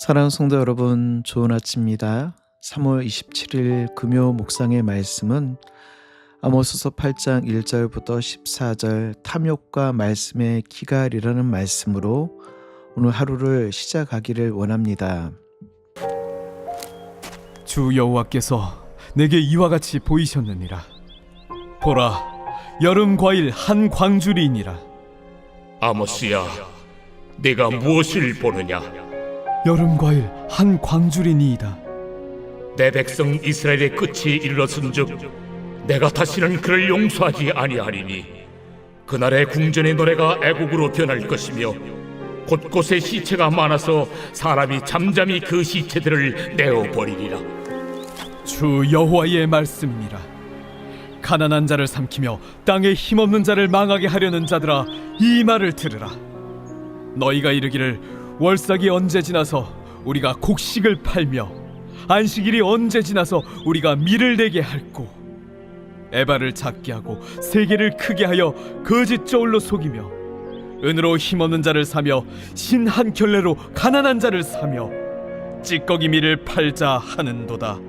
사랑하는 성도 여러분, 좋은 아침입니다. 3월 27일 금요 묵상의 말씀은 아모스서 8장 1절부터 14절 탐욕과 말씀의 기갈이라는 말씀으로 오늘 하루를 시작하기를 원합니다. 주 여호와께서 내게 이와 같이 보이셨느니라. 보라, 여름 과일 한 광주리이니라. 아모스야, 내가 무엇을 보느냐? 여름 과일 한 광주리니이다. 내 백성 이스라엘의 끝이 이르렀은즉 내가 다시는 그를 용서하지 아니하리니 그날의 궁전의 노래가 애곡으로 변할 것이며 곳곳에 시체가 많아서 사람이 잠잠히 그 시체들을 내어버리리라. 주 여호와의 말씀이니라. 가난한 자를 삼키며 땅에 힘없는 자를 망하게 하려는 자들아, 이 말을 들으라. 너희가 이르기를 월삭이 언제 지나서 우리가 곡식을 팔며 안식일이 언제 지나서 우리가 밀을 내게 할꼬. 에바를 작게 하고 세계를 크게 하여 거짓 저울로 속이며 은으로 힘없는 자를 사며 신 한 켤레로 가난한 자를 사며 찌꺼기 밀을 팔자 하는도다.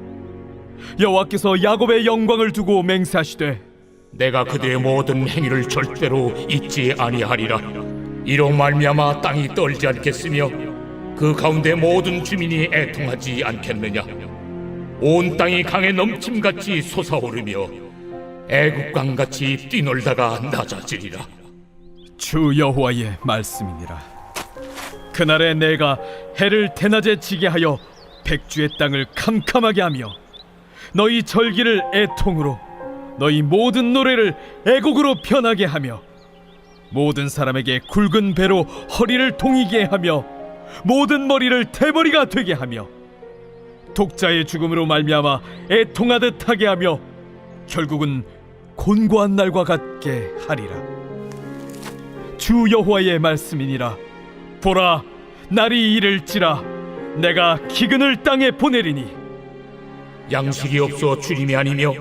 여호와께서 야곱의 영광을 두고 맹세하시되 내가 그들의 모든 행위를 절대로 잊지 아니하리라. 이로 말미암아 땅이 떨지 않겠으며 그 가운데 모든 주민이 애통하지 않겠느냐. 온 땅이 강에 넘침같이 솟아오르며 애국강같이 뛰놀다가 낮아지리라. 주 여호와의 말씀이니라. 그날에 내가 해를 대낮에 지게 하여 백주의 땅을 캄캄하게 하며 너희 절기를 애통으로 너희 모든 노래를 애곡으로 변하게 하며 모든 사람에게 굵은 배로 허리를 동이게 하며 모든 머리를 대머리가 되게 하며 독자의 죽음으로 말미암아 애통하듯 하게 하며 결국은 곤고한 날과 같게 하리라. 주 여호와의 말씀이니라. 보라, 날이 이를지라 내가 기근을 땅에 보내리니 양식이 없어 주림이 아니며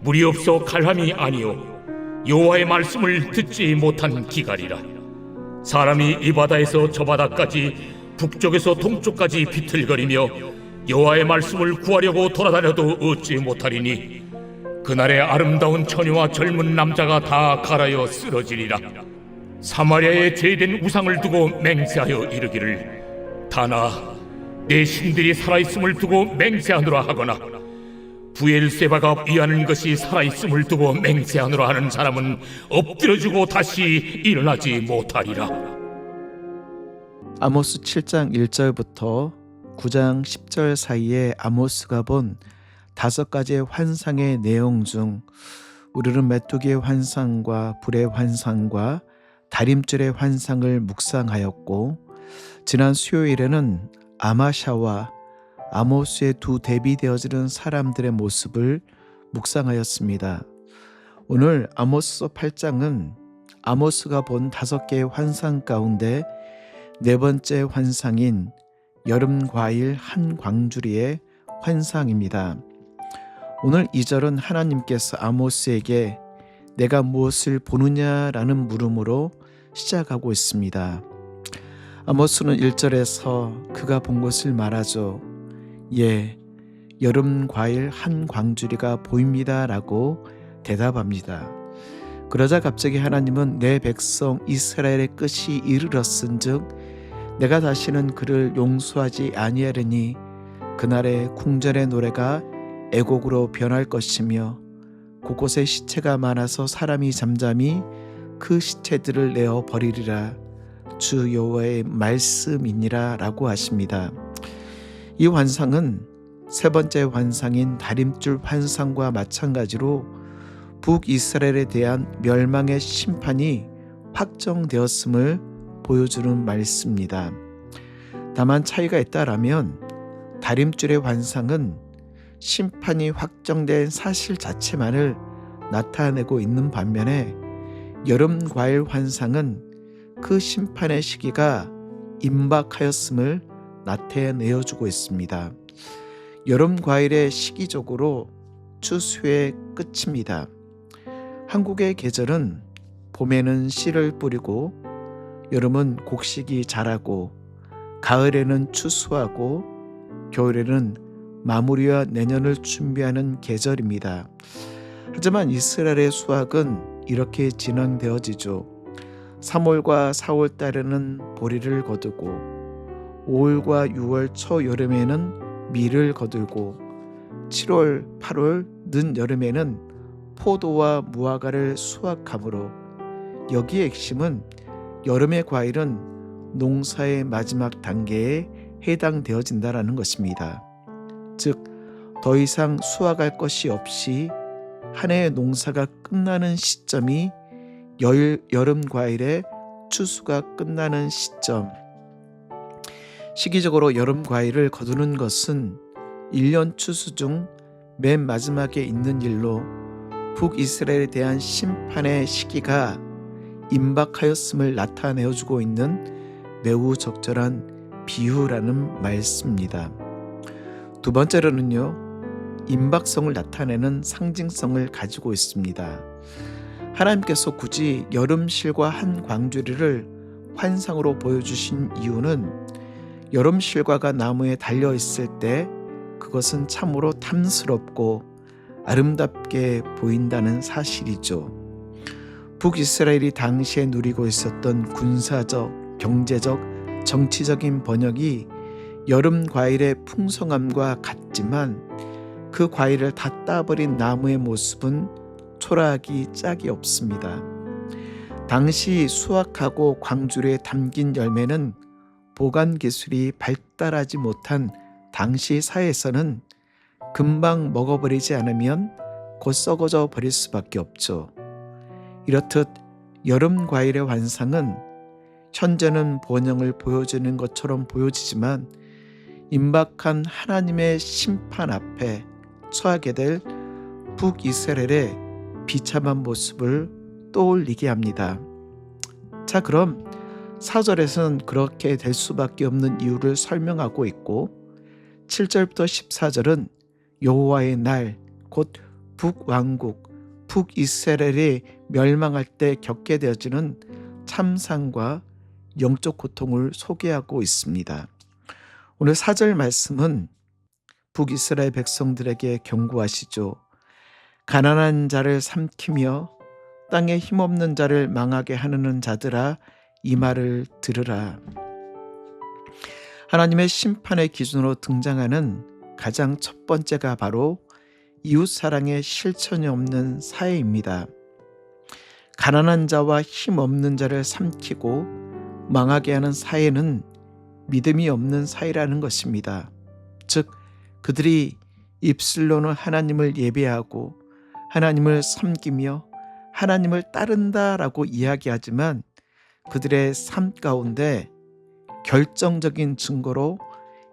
물이 없어 갈함이 아니요 여호와의 말씀을 듣지 못한 기갈이라. 사람이 이 바다에서 저 바다까지 북쪽에서 동쪽까지 비틀거리며 여호와의 말씀을 구하려고 돌아다녀도 얻지 못하리니 그날에 아름다운 처녀와 젊은 남자가 다 갈아여 쓰러지리라. 사마리아에 제된 우상을 두고 맹세하여 이르기를 다나 내 신들이 살아있음을 두고 맹세하노라 하거나 부엘세바가 위하는 것이 살아있음을 두고 맹세하노라 하는 사람은 엎드려주고 다시 일어나지 못하리라. 아모스 7장 1절부터 9장 10절 사이에 아모스가 본 5가지의 환상의 내용 중 우리는 메뚜기의 환상과 불의 환상과 다림줄의 환상을 묵상하였고, 지난 수요일에는 아마샤와 아모스의 두 대비되어지는 사람들의 모습을 묵상하였습니다. 오늘 아모스서 8장은 아모스가 본 5개의 환상 가운데 4번째 환상인 여름 과일 한 광주리의 환상입니다. 오늘 2절은 하나님께서 아모스에게 내가 무엇을 보느냐라는 물음으로 시작하고 있습니다. 아모스는 1절에서 그가 본 것을 말하죠. 예, 여름 과일 한 광주리가 보입니다 라고 대답합니다. 그러자 갑자기 하나님은 내 백성 이스라엘의 끝이 이르렀은즉 내가 다시는 그를 용서하지 아니하리니 그날의 궁전의 노래가 애곡으로 변할 것이며 곳곳에 시체가 많아서 사람이 잠잠히 그 시체들을 내어 버리리라. 주 여호와의 말씀이니라 라고 하십니다. 이 환상은 3번째 환상인 다림줄 환상과 마찬가지로 북이스라엘에 대한 멸망의 심판이 확정되었음을 보여주는 말씀입니다. 다만 차이가 있다라면 다림줄의 환상은 심판이 확정된 사실 자체만을 나타내고 있는 반면에 여름 과일 환상은 그 심판의 시기가 임박하였음을 나타내어주고 있습니다. 여름 과일의 시기적으로 추수의 끝입니다. 한국의 계절은 봄에는 씨를 뿌리고 여름은 곡식이 자라고 가을에는 추수하고 겨울에는 마무리와 내년을 준비하는 계절입니다. 하지만 이스라엘의 수확은 이렇게 진행되어지죠. 3월과 4월 달에는 보리를 거두고 5월과 6월 초여름에는 밀을 거두고 7월, 8월 늦여름에는 포도와 무화과를 수확하므로 여기의 핵심은 여름의 과일은 농사의 마지막 단계에 해당되어진다라는 것입니다. 즉, 더 이상 수확할 것이 없이 한 해의 농사가 끝나는 시점이 여름 과일의 추수가 끝나는 시점. 시기적으로 여름 과일을 거두는 것은 1년 추수 중 맨 마지막에 있는 일로 북이스라엘에 대한 심판의 시기가 임박하였음을 나타내어주고 있는 매우 적절한 비유라는 말씀입니다. 두 번째로는요, 임박성을 나타내는 상징성을 가지고 있습니다. 하나님께서 굳이 여름실과 한 광주리를 환상으로 보여주신 이유는 여름실과가 나무에 달려있을 때 그것은 참으로 탐스럽고 아름답게 보인다는 사실이죠. 북이스라엘이 당시에 누리고 있었던 군사적, 경제적, 정치적인 번영이 여름 과일의 풍성함과 같지만 그 과일을 다 따버린 나무의 모습은 초라하기 짝이 없습니다. 당시 수확하고 광주리에 담긴 열매는 보관 기술이 발달하지 못한 당시 사회에서는 금방 먹어버리지 않으면 곧 썩어져 버릴 수밖에 없죠. 이렇듯 여름 과일의 환상은 현재는 번영을 보여주는 것처럼 보여지지만 임박한 하나님의 심판 앞에 처하게 될 북이스라엘의 비참한 모습을 떠올리게 합니다. 자, 그럼 4절에서는 그렇게 될 수밖에 없는 이유를 설명하고 있고 7절부터 14절은 여호와의 날, 곧 북왕국, 북이스라엘이 멸망할 때 겪게 되어지는 참상과 영적 고통을 소개하고 있습니다. 오늘 4절 말씀은 북이스라엘 백성들에게 경고하시죠. 가난한 자를 삼키며 땅에 힘없는 자를 망하게 하는 자들아, 이 말을 들으라. 하나님의 심판의 기준으로 등장하는 가장 첫 번째가 바로 이웃사랑의 실천이 없는 사회입니다. 가난한 자와 힘없는 자를 삼키고 망하게 하는 사회는 믿음이 없는 사회라는 것입니다. 즉, 그들이 입술로는 하나님을 예배하고 하나님을 섬기며 하나님을 따른다라고 이야기하지만 그들의 삶 가운데 결정적인 증거로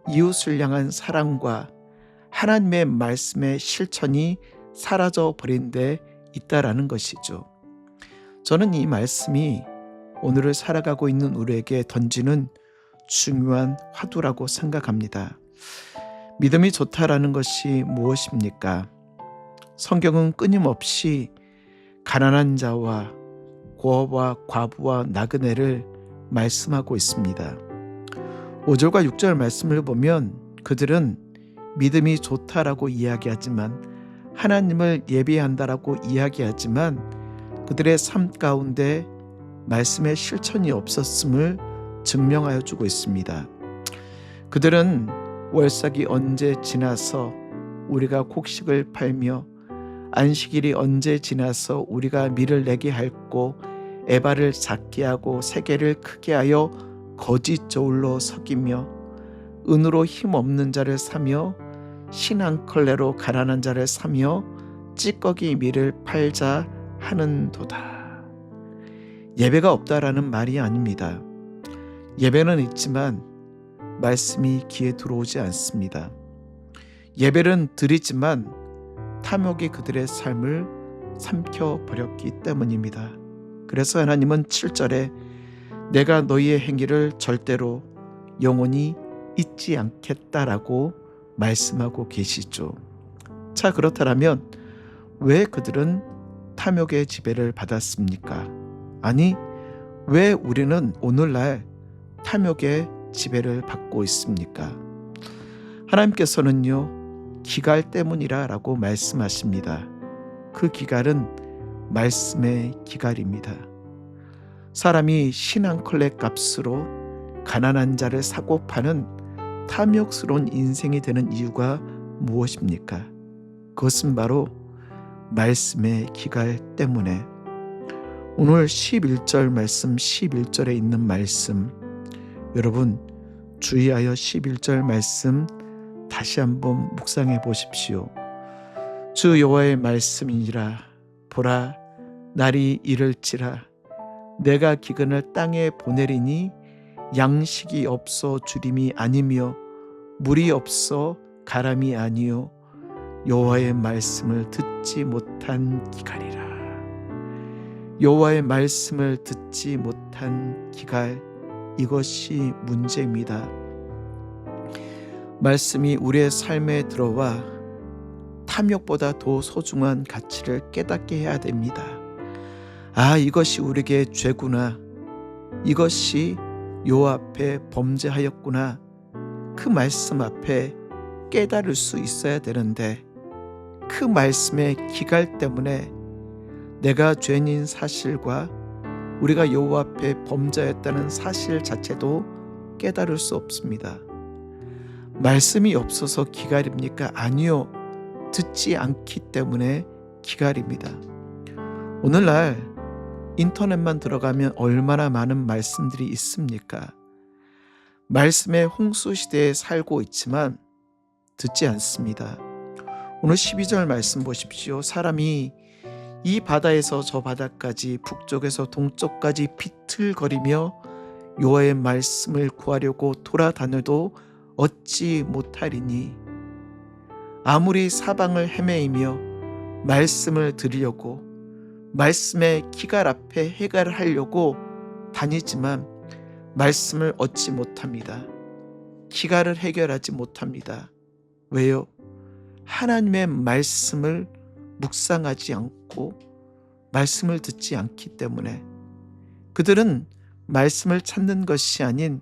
이웃을 향한 사랑과 하나님의 말씀의 실천이 사라져 버린 데 있다라는 것이죠. 저는 이 말씀이 오늘을 살아가고 있는 우리에게 던지는 중요한 화두라고 생각합니다. 믿음이 좋다라는 것이 무엇입니까? 성경은 끊임없이 가난한 자와 고아와 과부와 나그네를 말씀하고 있습니다. 5절과 6절 말씀을 보면 그들은 믿음이 좋다라고 이야기하지만 하나님을 예배한다라고 이야기하지만 그들의 삶 가운데 말씀의 실천이 없었음을 증명하여 주고 있습니다. 그들은 월삭이 언제 지나서 우리가 곡식을 팔며 안식일이 언제 지나서 우리가 밀을 내게 할고 에바를 작게 하고 세계를 크게 하여 거짓 저울로 속이며 은으로 힘없는 자를 사며 신한 컬레로 가난한 자를 사며 찌꺼기 밀을 팔자 하는도다. 예배가 없다라는 말이 아닙니다. 예배는 있지만 말씀이 귀에 들어오지 않습니다. 예배는 드리지만 탐욕이 그들의 삶을 삼켜버렸기 때문입니다. 그래서 하나님은 7절에 내가 너희의 행위를 절대로 영원히 잊지 않겠다라고 말씀하고 계시죠. 자, 그렇다면 왜 그들은 탐욕의 지배를 받았습니까? 아니, 왜 우리는 오늘날 탐욕의 지배를 받고 있습니까? 하나님께서는요, 기갈 때문이라고 말씀하십니다. 그 기갈은 말씀의 기갈입니다. 사람이 신앙컬레 값으로 가난한 자를 사고 파는 탐욕스러운 인생이 되는 이유가 무엇입니까? 그것은 바로 말씀의 기갈 때문에. 오늘 11절 말씀, 11절에 있는 말씀, 여러분 주의하여 11절 말씀 다시 한번 묵상해 보십시오. 주 여호와의 말씀이니라. 보라, 날이 이를지라. 내가 기근을 땅에 보내리니 양식이 없어 주림이 아니며 물이 없어 가람이 아니요 여호와의 말씀을 듣지 못한 기갈이라. 여호와의 말씀을 듣지 못한 기갈, 이것이 문제입니다. 말씀이 우리의 삶에 들어와 탐욕보다 더 소중한 가치를 깨닫게 해야 됩니다. 아, 이것이 우리에게 죄구나. 이것이 여호와 앞에 범죄하였구나. 그 말씀 앞에 깨달을 수 있어야 되는데, 그 말씀의 기갈 때문에 내가 죄인인 사실과 우리가 여호와 앞에 범죄했다는 사실 자체도 깨달을 수 없습니다. 말씀이 없어서 기갈입니까? 아니요. 듣지 않기 때문에 기갈입니다. 오늘날 인터넷만 들어가면 얼마나 많은 말씀들이 있습니까? 말씀의 홍수 시대에 살고 있지만 듣지 않습니다. 오늘 12절 말씀 보십시오. 사람이 이 바다에서 저 바다까지, 북쪽에서 동쪽까지 비틀거리며 여호와의 말씀을 구하려고 돌아다녀도 얻지 못하리니, 아무리 사방을 헤매이며 말씀을 들으려고 말씀의 기갈 앞에 해결을 하려고 다니지만 말씀을 얻지 못합니다. 기갈을 해결하지 못합니다. 왜요? 하나님의 말씀을 묵상하지 않고 말씀을 듣지 않기 때문에. 그들은 말씀을 찾는 것이 아닌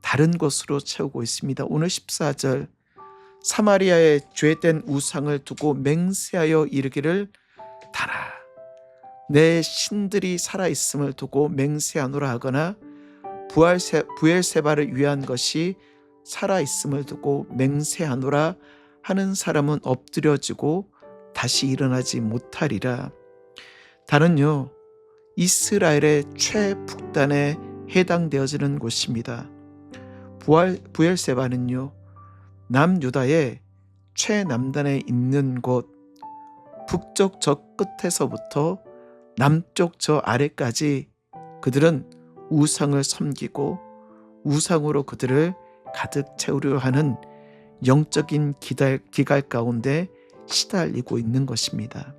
다른 것으로 채우고 있습니다. 오늘 14절, 사마리아의 죄된 우상을 두고 맹세하여 이르기를, 다라 내 신들이 살아있음을 두고 맹세하노라 하거나, 부엘세바를 위한 것이 살아있음을 두고 맹세하노라 하는 사람은 엎드려지고 다시 일어나지 못하리라. 다른요, 이스라엘의 최북단에 해당되어지는 곳입니다. 부엘세바는요, 남유다의 최남단에 있는 곳, 북쪽 저 끝에서부터 남쪽 저 아래까지 그들은 우상을 섬기고 우상으로 그들을 가득 채우려 하는 영적인 기갈 가운데 시달리고 있는 것입니다.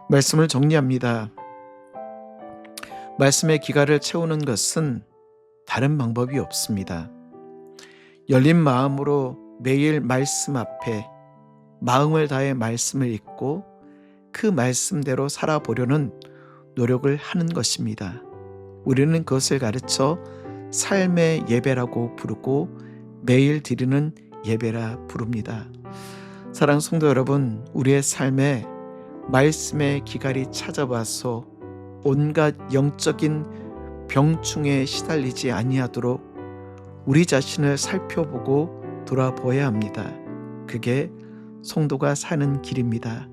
말씀을 정리합니다. 말씀의 기갈을 채우는 것은 다른 방법이 없습니다. 열린 마음으로 매일 말씀 앞에 마음을 다해 말씀을 읽고 그 말씀대로 살아보려는 노력을 하는 것입니다. 우리는 그것을 가르쳐 삶의 예배라고 부르고 매일 드리는 예배라 부릅니다. 사랑하는 성도 여러분, 우리의 삶에 말씀의 기갈이 찾아와서 온갖 영적인 병충해에 시달리지 아니하도록 우리 자신을 살펴보고 돌아보아야 합니다. 그게 성도가 사는 길입니다.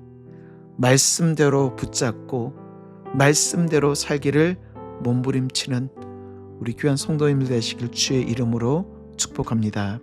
말씀대로 붙잡고 말씀대로 살기를 몸부림치는 우리 귀한 성도님들 되시길 주의 이름으로 축복합니다.